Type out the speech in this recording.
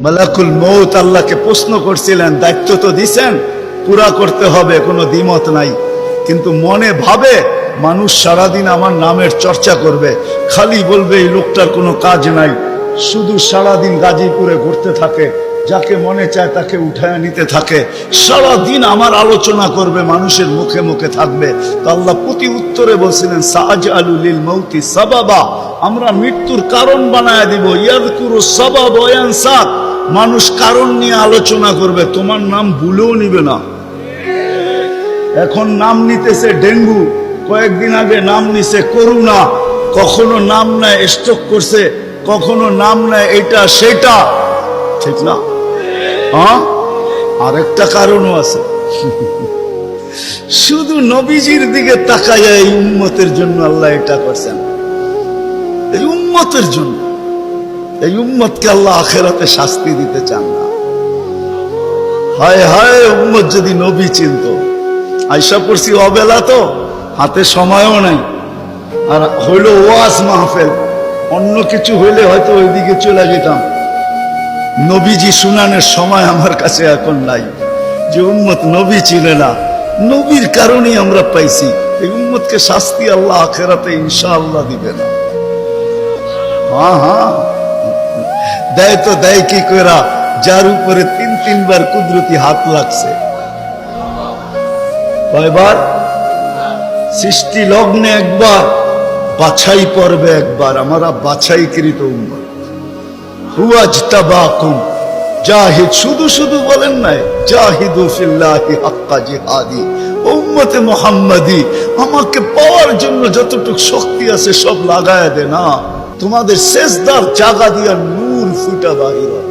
মালাকুল মউত আল্লাহকে প্রশ্ন করছিলেন, দায়িত্ব তো দিছেন, পুরা করতে হবে, কোনো দ্বিমত নাই। কিন্তু মনে ভাবে মানুষ সারাদিন আমার নামের চর্চা করবে, খালি বলবে এই লোকটার কোনো কাজ নাই, শুধু সারাদিন গাজীপুরে ঘুরতে থাকে, যাকে মনে চায় তাকে উঠায় নিতে থাকে, সারাদিন আমার আলোচনা করবে, মানুষের মুখে মুখে থাকবে। তো আল্লাহ প্রতি উত্তরে বলছিলেন, সাআজআলু লিল মাউতি সাবাবা, আমরা মৃত্যুর কারণ বানায় দিব। ইয়াযকুরু সাবাব ওয়া ইয়ানসা, মানুষ কারণ নিয়ে আলোচনা করবে, তোমার নাম ভুলেও নিবে না। এখন নাম নিতেছে ডেঙ্গু, কয়েকদিন আগে নাম নিছে করোনা, কখনো নাম নেয় স্ট্রোক করছে, কখনো নাম নেয় এটা সেটা, ঠিক না? হ্যাঁ, আরেকটা কারণও আছে। শুধু নবীজির দিকে তাকাইয়া এই উম্মতের জন্য আল্লাহ এটা করছেন, এই উম্মতের জন্য। এই উম্মতকে আল্লাহ আখিরাতে শাস্তি দিতে চান না। হায় হায়, উম্মত যদি নবী চিনত। আয়সা পড়ছি অবেলা, তো হাতে সময়ও নাই, আর হইল ওয়াজ মাহফিল, অন্য কিছু হইলে হয়তো ওইদিকে চলে যেতাম। নবীজি শুনানোর সময় আমার কাছে এখন নাই। যে উম্মত নবী চিনে না, নবীর কারণেই আমরা পাইছি। এই উম্মতকে শাস্তি আল্লাহ আখিরাতে ইনশাআল্লাহ দিবে না। হ্যাঁ হ্যাঁ, দেয় তো দেয় কি কইরা, যার উপরে তিনবার কুদরতি হাত লাগছে। কয়বার? সৃষ্টি লগ্নে একবার, বাছাই পর্বে একবার। আমরা বাছাইকৃত উম্মত। হুয়াজতাবাকুম জাহিদ, শুধু শুধু বলেন নাই, জাহিদু ফিল্লাহি হাক্কা জিহাদি। উম্মতে মুহাম্মাদি, আমাকে পাওয়ার জন্য যতটুকু শক্তি আছে সব লাগায় দে না। তোমাদের সেজদার জায়গা দিয়া নূর ফুটা বাহির হয়।